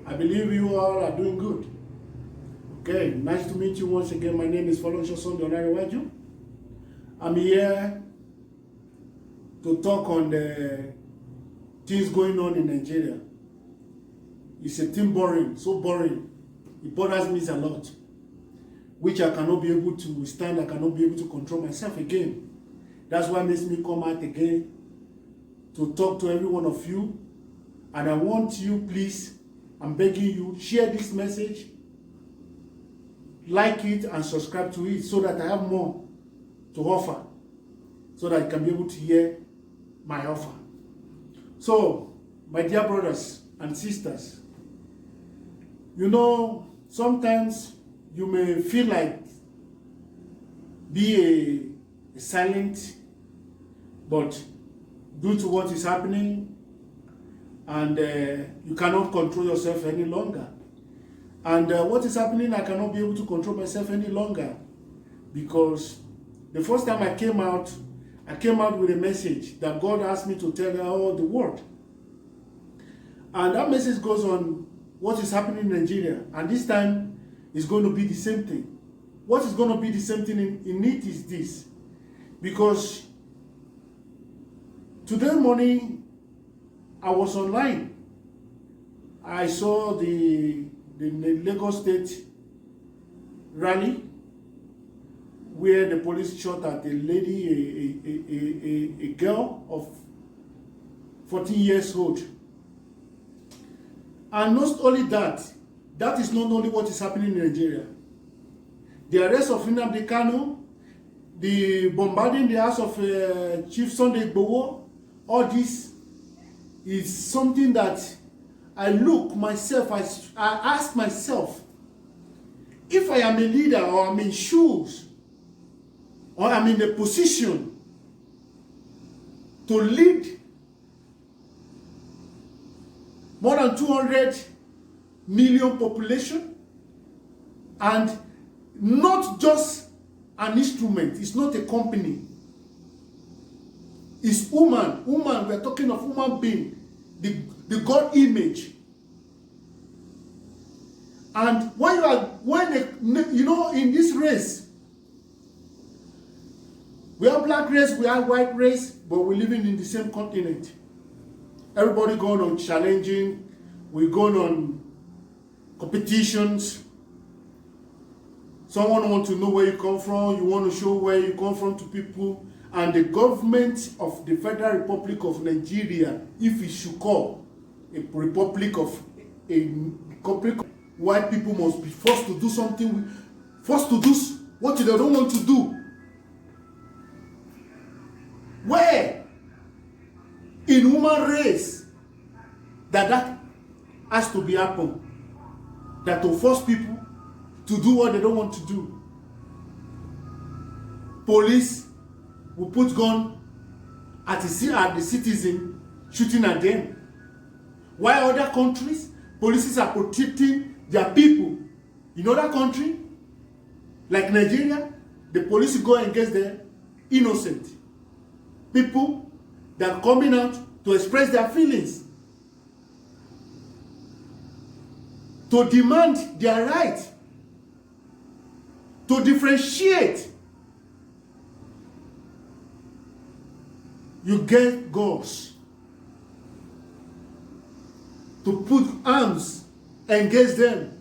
I believe you all are doing good. Okay, nice to meet you once again. My name is Folosho Sunday Onarewaju. I'm here to talk on the things going on in Nigeria. It's a thing boring, so boring. It bothers me a lot, which I cannot be able to withstand. I cannot be able to control myself again. That's why it makes me come out again to talk to every one of you. And I want you, please, I'm begging you, share this message, like it and subscribe to it so that I have more to offer, so that I can be able to hear my offer. So, my dear brothers and sisters, you know, sometimes you may feel like be a silent, but due to what is happening, and you cannot control yourself any longer. And what is happening, I cannot be able to control myself any longer, because the first time I came out with a message that God asked me to tell all the world. And that message goes on what is happening in Nigeria. And this time is going to be the same thing. What is going to be the same thing in it is this. Because today morning, I was online. I saw the Lagos State rally where the police shot at a lady, a girl of 14 years old. And not only that, that is not only what is happening in Nigeria. The arrest of Nnamdi Kanu, the bombarding the house of Chief Sunday Igboho, all this is something that I look myself, I ask myself, if I am a leader or I'm in shoes, or I'm in a position to lead more than 200 million population, and not just an instrument, it's not a company, it's woman, we're talking of human being, the God image. And you know, in this race, we have black race, we have white race, but we're living in the same continent. Everybody going on challenging, we're going on competitions. Someone wants to know where you come from, you want to show where you come from to people. And the government of the Federal Republic of Nigeria, if it should call a republic, white people must be forced to do something, forced to do what they don't want to do. Where in human race that has to be happen, that to force people to do what they don't want to do. Police will put gun at the citizen, shooting at them. While other countries, policies are protecting their people. In other country, like Nigeria, the police go against the innocent people that are coming out to express their feelings, to demand their right, to differentiate. You get girls to put arms against them,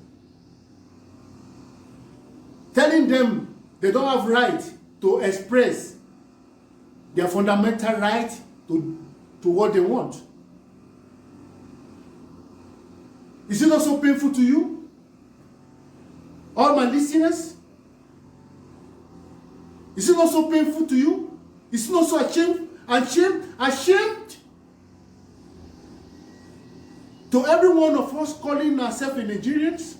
telling them they don't have right to express their fundamental right to what they want. Is it not so painful to you? All my listeners? Is it not so painful to you? Is it not so ashamed to every one of us calling ourselves Nigerians?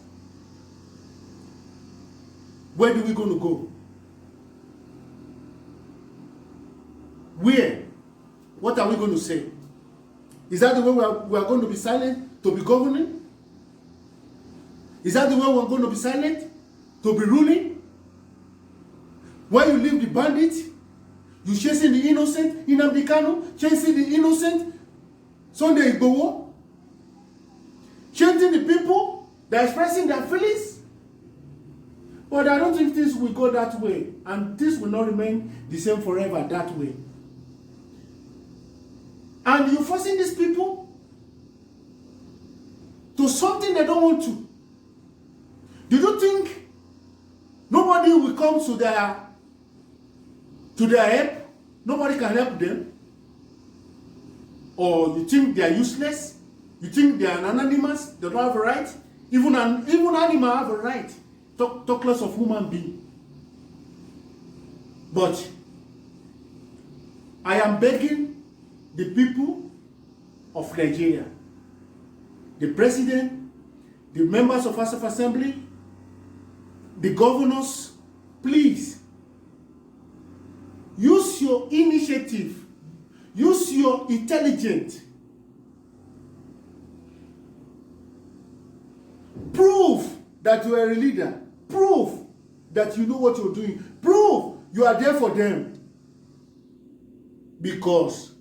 Where are we going to go? Where? What are we going to say? Is that the way we are going to be silent to be governing? Is that the way we're going to be silent to be ruling? When you leave the bandit, you chasing the innocent, Nnamdi Kanu, chasing the innocent, Sunday Igboho, changing the people, they're expressing their feelings. But I don't think things will go that way, and things will not remain the same forever that way. And you're forcing these people to something they don't want to. Do you think nobody will come to their help? Nobody can help them? Or you think they are useless? You think they are anonymous? They don't have a right? Even animal have a right. Talk less of human being. But I am begging the people of Nigeria, the president, the members of House of Assembly, the governors, please use your initiative, use your intelligence. Prove that you are a leader. Prove that you know what you're doing. Prove you are there for them. Because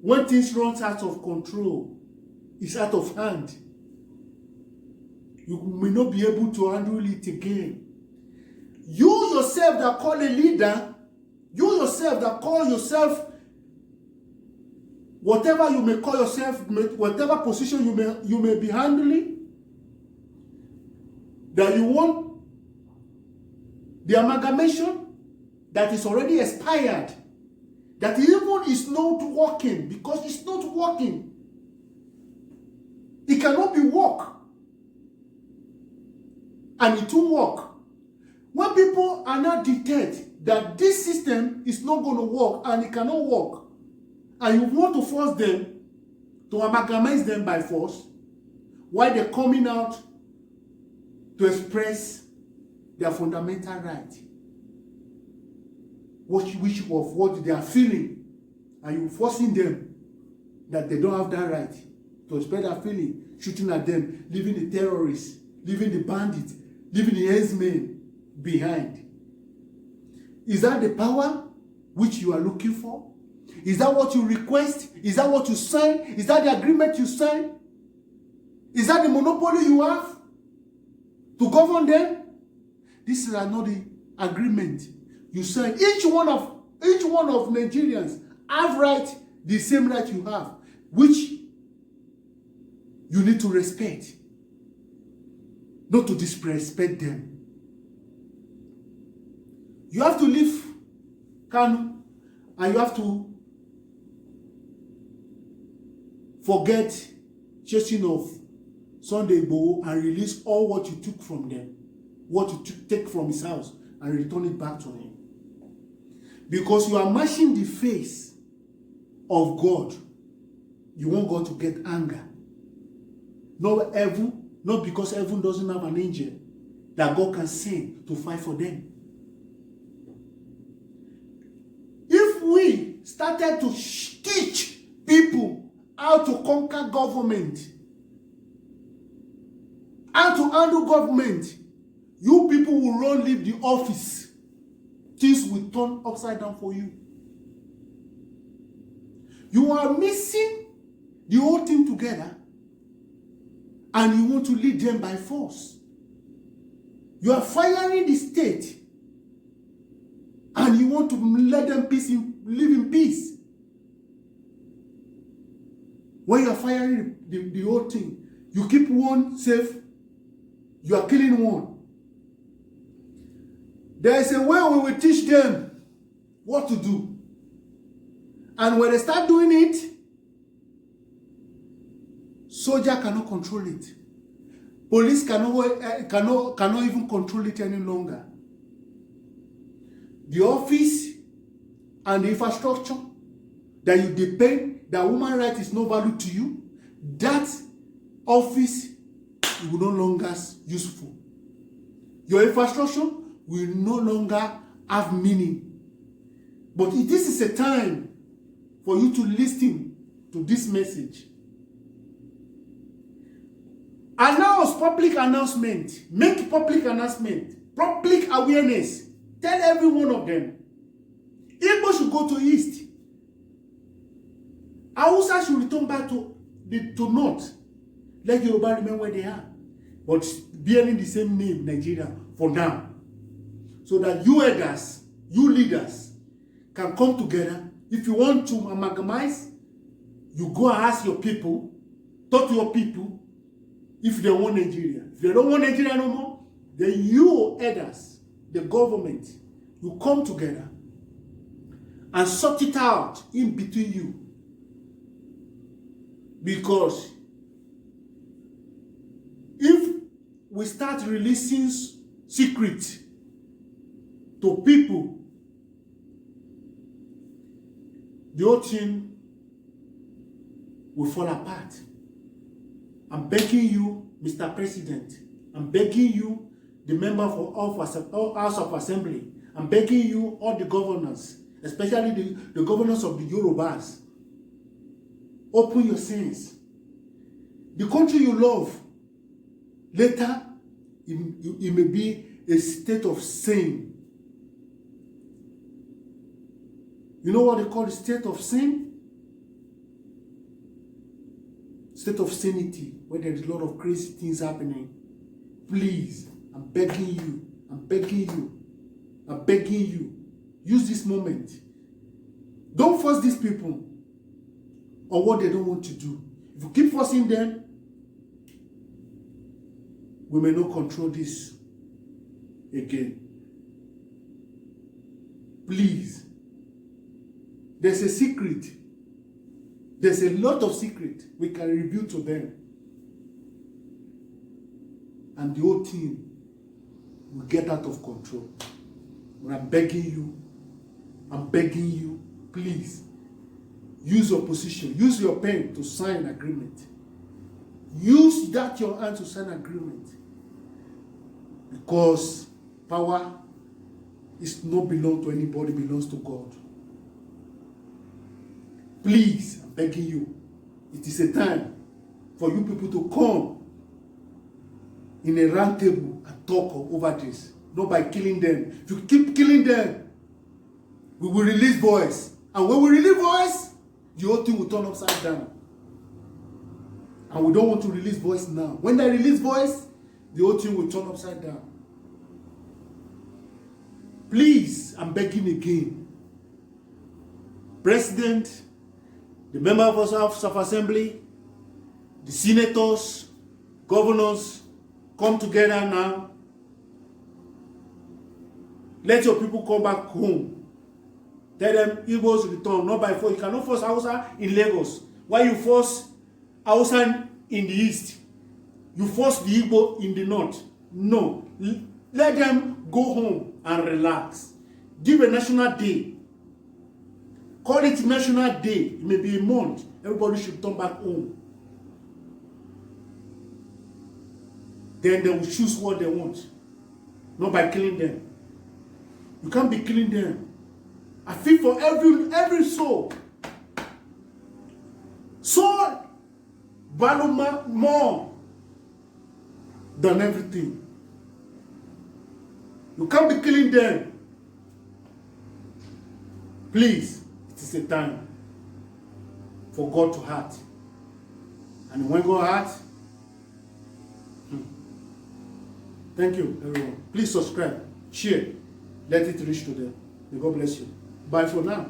when things run out of control, it's out of hand. You may not be able to handle it again. You yourself that call a leader, you yourself that call yourself whatever you may call yourself, whatever position you may be handling, that you want the amalgamation that is already expired, that even is not working, because it's not working. It cannot be work. And it will work. When people are not deterred that this system is not going to work and it cannot work, and you want to force them to amalgamate them by force, while they're coming out to express their fundamental right, which of what they are feeling, and you forcing them that they don't have that right to express their feeling, shooting at them, leaving the terrorists, leaving the bandits, leaving the herdsmen behind. Is that the power which you are looking for? Is that what you request? Is that what you sign? Is that the agreement you sign? Is that the monopoly you have to govern them? This is not the agreement you sign. Each one of Nigerians have right, the same right you have, which you need to respect, not to disrespect them. You have to leave Kanu, and you have to forget chasing of Sunday Igboho and release all what you took from them, what you take from his house, and return it back to him. Because you are mashing the face of God. You want God to get anger. Not because heaven doesn't have an angel that God can send to fight for them. If we started to teach people how to conquer government, how to handle government, you people will run leave the office. Things will turn upside down for you. You are missing the whole thing together, and you want to lead them by force. You are firing the state, and you want to let them live in peace. When you are firing the whole thing, you keep one safe, you are killing one. There is a way we will teach them what to do. And when they start doing it, soldier cannot control it. Police cannot even control it any longer. The office and the infrastructure that you depend, that human right is no value to you, that office will no longer useful. Your infrastructure will no longer have meaning. But this is a time for you to listen to this message. Announce public announcement. Make public announcement. Public awareness. Tell every one of them. Igbo should go to east. Hausa should return back to north. Let Yoruba remain where they are, but bearing the same name, Nigeria, for now. So that you elders, you leaders, can come together. If you want to amalgamize, you go and ask your people, talk to your people, if they want Nigeria. If they don't want Nigeria no more, then you elders, the government, you come together and sort it out in between you. Because if we start releasing secrets to people, the whole thing will fall apart. I'm begging you, Mr. President, I'm begging you, the member for all House of Assembly, I'm begging you, all the governors, especially the governors of the Yorubas, open your sense. The country you love, later, it may be a state of sin. You know what they call the state of sin? State of sanity, where there's a lot of crazy things happening. Please, I'm begging you, I'm begging you, I'm begging you, use this moment. Don't force these people on what they don't want to do. If you keep forcing them, we may not control this again. Please, there's a secret. There's a lot of secret we can reveal to them. And the whole thing will get out of control. But I'm begging you, please, use your position, use your pen to sign an agreement. Use that your hand to sign an agreement. Because power is not belong to anybody, belongs to God. Please, I'm begging you, it is a time for you people to come in a round table and talk over this. Not by killing them. If you keep killing them, we will release voice. And when we release voice, the whole thing will turn upside down. And we don't want to release voice now. When they release voice, the whole thing will turn upside down. Please, I'm begging again. President, the member of the House of Assembly, the senators, governors, come together now. Let your people come back home. Tell them Igbos return, not by force. You cannot force Hausa in Lagos. Why you force Hausa in the east? You force the Igbo in the north. No. Let them go home and relax. Give a national day. Call it National Day. It may be a month. Everybody should turn back home. Then they will choose what they want. Not by killing them. You can't be killing them. I feel for every soul. Soul value more than everything. You can't be killing them. Please, it is a time for God to act. And when God acts, thank you, everyone. Please subscribe, share, let it reach to them. May God bless you. Bye for now.